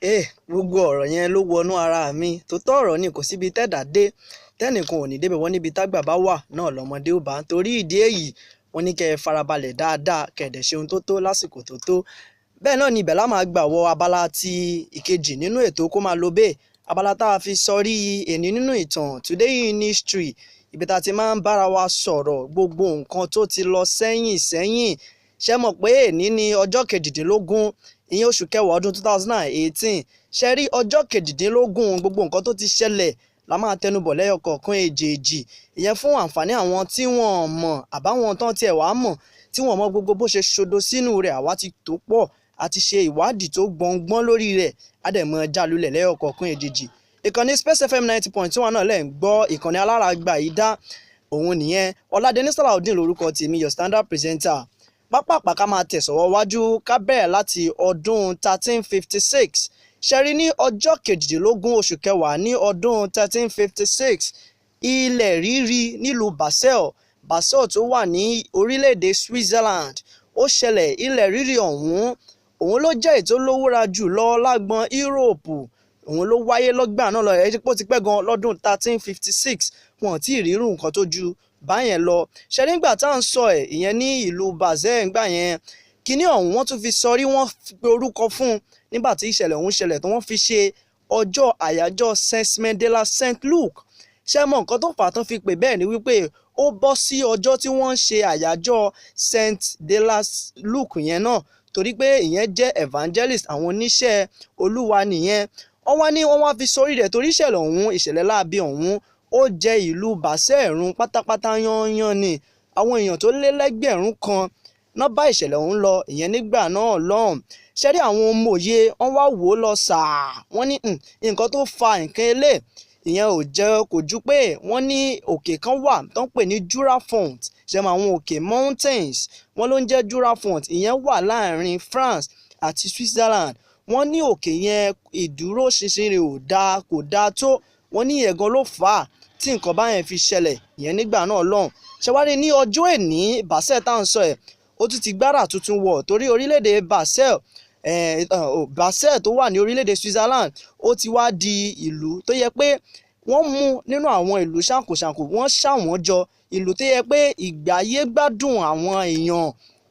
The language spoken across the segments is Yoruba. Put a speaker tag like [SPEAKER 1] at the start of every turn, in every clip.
[SPEAKER 1] Gbogbo ọ̀rọ̀ yẹn ló wọnú ara mi. Tòótọ́ ọ̀rọ̀ ni kò síbi tẹ́dà dé. Tẹ́nìkan ò ní débẹ̀ wọ́n níbi tágbà bá wà náà lọ́mọdé ó bá. Torí ìdí èyí, wọ́n ní kẹ́ ẹ farabalẹ̀ dáadáa, kẹ́ ẹ dẹ̀ ṣe ohun tó tó lásìkò tó tó. Bẹ́ẹ̀ náà ni ibẹ̀ la máa gbà wọ abala ti ìkejì nínú ètò Kó Máa Lọ Bẹ́ẹ̀. Abala tá a fi sọrí èní nínú ìtàn Today in History. Ibi tá a ti máa ń bára wa sọ̀rọ̀ gbogbo nǹkan tó ti lọ sẹ́yìn. Ṣé mọ̀ pé èní ni ọjọ́ kejìdínlógún ìyẹn oṣù kẹwàá ọdún 2018. Ṣé rí ọjọ́ kejìdínlógún gbogbo nǹkan tó ti ṣẹlẹ̀ la máa tẹnubọ̀ lẹ́yọ kọ̀ọ̀kan èjèèjì. Ìyẹn fún àǹfààní àwọn tí wọ́n mọ̀ àbáwọn tán tiẹ̀ wá mọ̀ tí wọ́n mọ gbogbo bó ṣe ṣodo sínú rẹ̀. Àwa ti tó pọ̀ àti ṣe ìwádìí tó gbọ̀ngbọ́n lórí rẹ̀. Àdẹ̀mọ̀ jálulẹ̀ lẹ́yọ kọ̀ọ̀kan èjèèjì. Ìkànnì Space FM 90.1 náà lẹ̀ ń gbọ́. Ìkànnì alárágbà yìí dá òun nìyẹn. Ọládẹni Salaudeen lórúkọ tèmi, your standard presenter. Pápápá ká máa tẹ̀sọ̀wọ́ wájú ká bẹ̀rẹ̀ láti ọdún 1356. Ṣẹ́rí ní ọjọ́ kejìdínlógún oṣù kẹwàá ní ọdún 1356, ilẹ̀ rírì nílùú Basel tó wà ní orílẹ̀-èdè Switzerland ó ṣẹlẹ̀. Ilẹ̀ rírì òun ló jẹ́ èyí tó lówóra jù lọ lágbọn Europe. Òun ló wáyé lọ́gbà náà lọ ẹ̀ pé ó ti pẹ́ gan lọ́dún 1356. Wọn ò tí ì rírun nǹkan tó ju báyẹn lọ. Ṣé nígbà tá à ń sọ ìyẹn ní ìlú Basel ńgbà yẹn, kíní ọ̀hún wọ́n tún fi sọrí, wọ́n pe orúkọ fún un nígbà tí ìṣẹ̀lẹ̀ ọ̀hún ṣẹlẹ̀ tó wọ́n fi ṣe ọjọ́ àyájọ́ Saint-Germain de la Saint-Luc. Ṣé mọ̀ nǹkan tó fà á tán fi pè bẹ́ẹ̀ ni wípé ó bọ́ sí ọjọ́ tí wọ́n ń ṣe àyájọ́ Saint de la Luc yẹn náà, torí pé ìyẹn jẹ́ evangelist, àwọn oníṣẹ́ Olúwa nìyẹn. Wọ́n wá fi sórí rẹ̀ torí ìṣẹ̀lẹ̀ láabi ọ̀hún ó jẹ ìlú Basel run pátápátá yányán ni. Àwọn èèyàn tó lé lẹ́gbẹ̀rún kan náà bá ìṣẹ̀lẹ̀ ọ̀hún lọ ìyẹn nígbà náà lọ́hùn. Ṣé rí àwọn òmòye wọ́n wá wò ó lọ sàá. Wọ́n ní nǹkan tó fa nǹkan ìyẹn kò ju pé wọ́n ní òkè kan wà tó ń pè ní Jura Font. Ṣé mọ̀ àwọn òkè mountains wọ́n ló ń jẹ́ Jura Font. Ìyẹn wà láàrin France àti Switzerland. Wọ́n ní òkè yẹn ìdúróṣinṣin rẹ̀ kò dáa tó. Wọ́n ní ìyẹn gan ló fà á tí nǹkan báyẹn fi ṣẹlẹ̀ ìyẹn nígbà náà lọ́hùn. Ṣé wá rí ní ọjọ́ èní Basel tá à ń sọ ó tún ti gbára tuntun wọ̀ torí orílẹ̀-èdè Basel tó wà ní orílẹ̀-èdè Switzerland ó ti wá di ìlú tó yẹ pé wọ́n mú nínú àwọn ìlú ṣàǹkóṣàǹkó, wọ́n ṣàwọn jọ ìlú tó yẹ pé ìgbáyé gbádùn àwọn èèyàn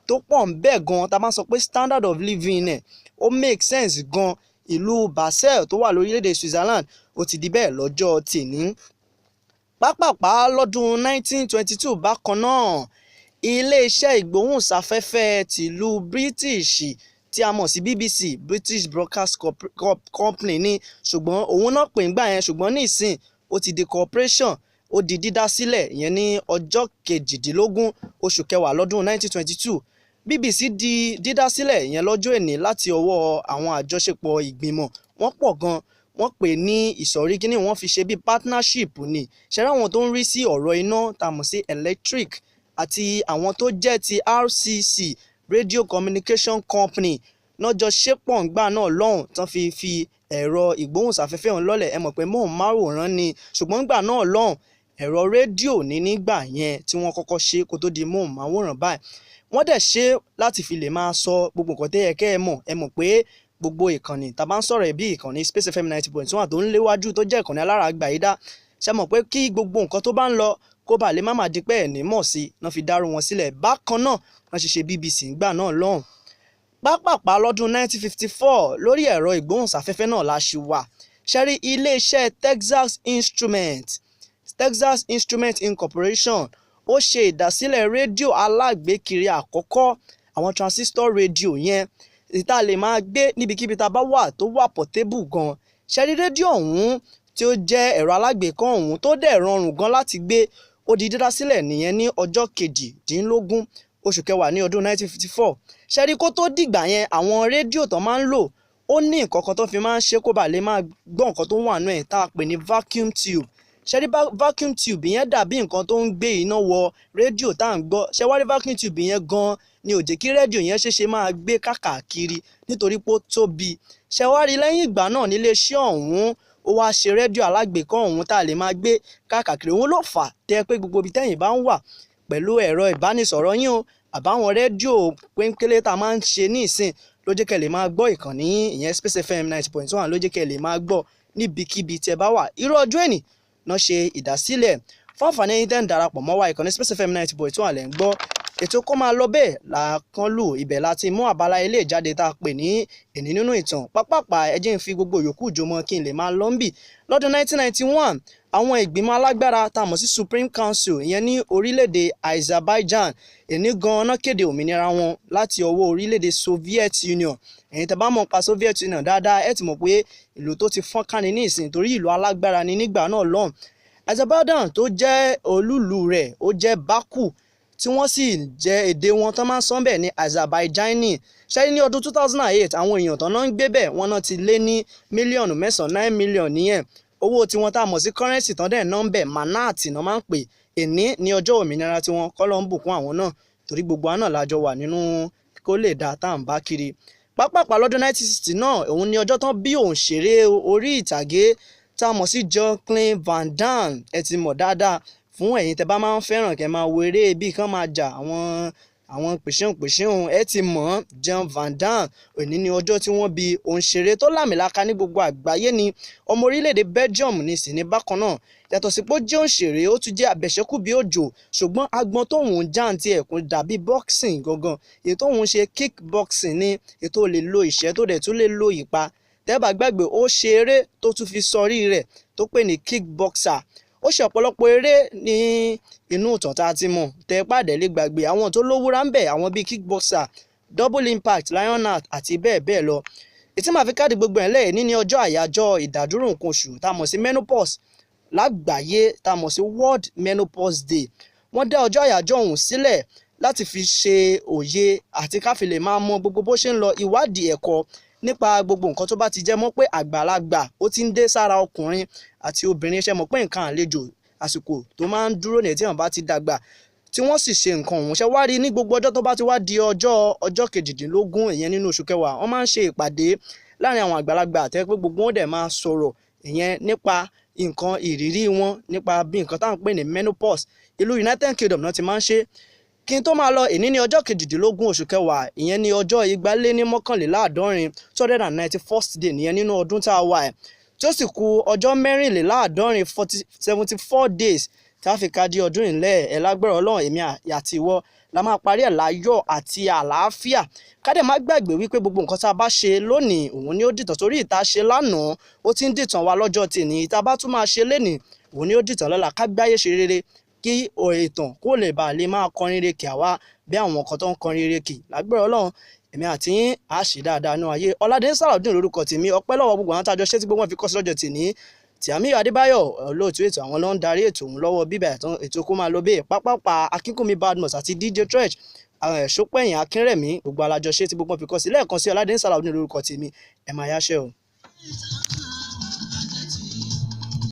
[SPEAKER 1] tó pọ̀ ń bẹ gan. Tá a bá sọ pé standard of living ó make sense gan. Ìlú Basel tó wà lórílẹ̀-èdè Switzerland ó ti di bẹ́ẹ̀ lọ́jọ́ tèní. Pápápá lọ́dún 1922 bákan náà, ilé-iṣẹ́ ìgbóhùnsáfẹ́fẹ́ tìlú British tí a mọ̀ sí BBC, British Broadcast Company ní, ṣùgbọ́n òun náà pè ń gbà yẹn, ṣùgbọ́n ní ìsìn ó ti di corporation, ó di dídá sílẹ̀ ìyẹn ní ọjọ́ kejìdínlógún oṣù kẹwàá lọ́dún 1922. BBC di dídá sílẹ̀ ìyẹn lọ́jọ́ èní láti ọwọ́ àwọn àjọṣepọ̀ ìgbìmọ̀. Wọ́n pọ̀ gan. Wọ́n pè ní ìsọ̀rí kíní, wọ́n fi ṣe bí partnership ni. Ṣé rí àwọn tó ń rí sí ọ̀rọ̀ iná tá a mọ̀ sí electric àti àwọn tó jẹ́ ti RCC, Radio Communication Company náà jọ ṣépọ̀ ńgbà náà lọ́hùn tán fi ẹ̀rọ ìgbóhùnsáfẹ́fẹ́ ọ̀hún lọ́lẹ̀. Ẹ mọ̀ pé móhùnmáwòrán ni, ṣùgbọ́n ńgbà náà lọ́hùn ẹ̀rọ rédíò ní nígbà yẹn tí wọ́n kọ́kọ́ ṣe kó tó di móhùnmáwòrán báyìí. Wọ́n dẹ̀ ṣe láti fi lè máa sọ gbogbo nǹkan tẹ́ yẹ kẹ́ ẹ mọ̀ pé gbogbo ìkànnì tá a bá ń sọ̀rọ̀ bí ìkànnì Space FM 90.1 tó ń léwájú tó jẹ́ ìkànnì alárágbà yìí dá. Ṣé mọ̀ pé kí gbogbo nǹkan tó bá ń lọ kó bá lè má di pé ẹ̀ ní mọ̀ sí náà fi dárú wọn sílẹ̀. Bákan náà wọ́n ṣe BBC ńgbà náà lọ́hùn. Pápápá lọ́dún 1954 lórí ẹ̀rọ ìgbóhùnsáfẹ́fẹ́ náà la ṣì wà. Ṣé rí ilé-iṣẹ́ Texas Instrument Incorporation ó ṣe ìdásílẹ̀ rédíò alágbèékiri àkọ́kọ́, àwọn transistor rédíò yẹn tá lè máa gbé níbikíbi tá a bá wà tó wà portable gan. Ṣé rí rédíò ọ̀hún tí ó jẹ́ ẹ̀rọ alágbèéká ọ̀hún tó dẹ̀ rọrùn gan láti gbé ó di dídá sílẹ̀ nìyẹn ní ọjọ́ kejìdínlógún oṣù kẹwàá ní ọdún 1954. Ṣé rí kó tó dìgbà yẹn àwọn rédíò tó máa ń lò ó ní nǹkan kan tó fi máa ń ṣe kó bá lè máa gbọ́ nǹkan tó wà nínú ẹ̀ tá a pè ní vacuum tube. Ṣé rí vacuum tube yẹn dàbí nǹkan tó ń gbé iná wọ rédíò tá à ń gbọ́. Ṣé wá rí vacuum tube yẹn gan ni ò jẹ́ kí rédíò yẹn ṣeéṣe máa gbé káàkiri nítorí pé ó tóbi. Ṣé wá rí lẹ́yìn ìgbà náà nílé iṣẹ́ ọ̀hún ó wá ṣe rédíò alágbèéká ọ̀hún tá a lè máa gbé káàkiri. Òun ló fà á tẹ́ pé gbogbo ibi tẹ́yìn bá ń wà pẹ̀lú ẹ̀rọ ìbánisọ̀rọ̀ yín o àbáwọn rédíò péńkélé tá a máa ń ṣe ní ìsìn ló jẹ́ kẹ́ lè máa gbọ́ ìkànnì ìyẹn Space FM 90.1 ló jẹ́ kẹ́ lè máa gbọ́ níbikíbi tẹ́ bá wà. Irú ọjọ́ èní náà ṣe ìdásílẹ̀ fún àǹfààní ẹ̀yin tẹ́ ń darapọ̀ mọ́ wa ìkànnì Space FM 90.1 lẹ́ ń gbọ́. Ètò kó máa lọ bẹ́ẹ̀ làákànlù ibẹ̀ láti mú àbálá ilé ìjáde tá a pè ní èní nínú ìtàn pápápá ẹ jẹ́ ń fi gbogbo yòókù jọmọ́ kí n lè máa lọ ń bì. Lọ́dún 1991 àwọn ìgbìmọ̀ alágbára tá a mọ̀ sí Supreme Council ìyẹn ní orílẹ̀-èdè Azerbaijan èní gan-an kéde òmìnira wọn láti ọwọ́ orílẹ̀-èdè Soviet Union. Ẹ̀yin tẹ́ bá mọ̀ pa Soviet Union dáadáa ẹ ti mọ̀ pé ìlú tó ti fọ́n kání ní ìsìn torí ìlú alágbára ni nígbà náà lọ́hùn. Azerbaijan tó jẹ́ olúùlú rẹ̀ ó jẹ́ Baku tí wọ́n sì jẹ́ èdè wọn tán máa ń sọ bẹ́ẹ̀ ní Azerbaijani. Ṣáyé ní ọdún 2008 àwọn èèyàn tán náà ń gbé bẹ́ẹ̀ wọ́n náà ti lé ní mílíọ̀nù 9 mílíọ̀nù nìyẹn. Owó tiwọn tá a mọ̀ sí currency tán dẹ̀ náà ń bẹ̀ manat náà máa ń pè èní ní ọjọ́ òmìnira tiwọn kọ́ ló ń bùkún àwọn náà torí gbogbo àná lájọ wà nínú kó lè dá tá à ń bá kiri. Pápápá lọ́dún 1960 náà òun ni ọjọ́ tán bí òǹṣèré orí ìtàgé tá a mọ̀ sí Jean-Claude Van Damme ẹ ti mọ̀ dáadáa fún ẹ̀yin tẹ́ bá máa ń fẹ́ràn kẹ́ máa wo eré bí kán máa jà àwọn pèsèun ẹ ti mọ̀ Jean Van Damme òní ní ọjọ́ tí wọ́n bí òǹṣèré tó lámìlaka ní gbogbo àgbáyé ni ọmọ orílẹ̀-èdè Belgium ní sì ní bákan náà yàtọ̀ sí pé ó jẹ́ òǹṣèré ó tún jẹ́ abẹ̀ṣẹ́kù bí òjò ṣùgbọ́n agbọn tóun jáǹtì ẹ̀kún dàbí boxing gangan èyí tóun ṣe kickboxing ní ètò lè lo ìṣẹ́ tó dẹ̀ tún lè lo ìpa tẹ́bà gbàgbé ó ṣe eré tó tún fi sọrí rẹ̀ tó pè ní kickboxer ó ṣe ọ̀pọ̀lọpọ̀ eré ní inú ìtàn tá a ti mọ̀ tẹ́ pàdé lè gbàgbé àwọn tó lówúra ń bẹ̀ àwọn bíi kickboxer double impact lionheart àti bẹ́ẹ̀ bẹ́ẹ̀ lọ. Ètí màá fi káàdì gbogbo ẹ̀ lẹ́yìn ní ọjọ́ àyájọ́ ìdádúró nǹkan oṣù tá a mọ̀ sí menopause lágbàáyé tá a mọ̀ sí World Menopause Day. Wọ́n dá ọjọ́ àyájọ́ ọ̀hún sílẹ̀ láti fi ṣe òye àti káfí lè máa mọ gbogbo bó ṣe ń lọ ìwádìí ẹ̀kọ́ nípa gbogbo nǹkan tó bá ti jẹ́ mọ́ pé àgbàlagbà ó ti ń dé sára ọkùnrin àti obìnrin ṣe mọ̀ pé nǹkan àlejò àsìkò tó máa ń dúró ní tí wọ́n bá ti dàgbà tí wọ́n sì ṣe nǹkan ọ̀hún ṣe wá rí ní gbogbo ọjọ́ tó bá ti wá di ọjọ́ kejìdínlógún ìyẹn nínú oṣù kẹwàá wọ́n máa ń ṣe ìpàdé láàrin àwọn àgbàlagbà àti pé gbogbo wọn dẹ̀ máa sọ̀rọ̀ ìyẹn nípa nǹkan ìrírí wọn nípa bí nǹkan táwọn pè ní menopause. Ìlú United Kingdom náà ti máa ń ṣe. Kí n tó máa lọ èní ní ọjọ́ kejìdínlógún oṣù kẹwàá ìyẹn ní ọjọ́ 239 291st day nìyẹn nínú ọdún tá a wà ẹ̀ tí ó sì kù ọjọ́ 74 days tá a fi ká di ọdún ìlẹ̀ ẹ̀ lágbára Ọlọ́run èmi àti ìwọ la máa parí ẹ̀ láyọ̀ àti àlàáfíà. Ká dẹ̀ má gbàgbé wípé gbogbo nǹkan tá a bá ṣe lónìí òun ni ó dìtàn torí ìta ṣe lánàá ó ti ń dìtàn wa lọ́jọ́ tèmi ìta bá tún máa ṣe lénìí òun ni ó dìtàn lọ́la ká gbáyé ṣe rere kí ìtàn kó lè bàa lè máa kọrin rere kì àwa bí àwọn kan tó ń kọrin rere kì lágbára Ọlọ́run èmi àti yín á ṣe dáadáa nínú ayé. Ọládé Sàràdùn lórúkọ tèmi ọpẹ́ lọ́wọ́ gbogbo àwọn tájọ ṣé tí gbogbo wọn fi kọ́ sí lọ́jọ́ tèmi Tìámíyù Adébáyọ̀ olóòtú ètò àwọn ló ń darí ètò òun lọ́wọ́ bíbẹ̀ ètò kó máa lọ bẹ́ẹ̀ pápápá Akínkúnmi Badmus àti DJ Trench Ṣópẹ̀yìn Akínrẹ̀mí gbogbo alájọṣe tí gbogbo wọn fi kọ́ sí lẹ́ẹ̀kan sí Ọládé Sàràdùn lórúkọ tèmi ẹ̀ máa yáṣẹ́ o.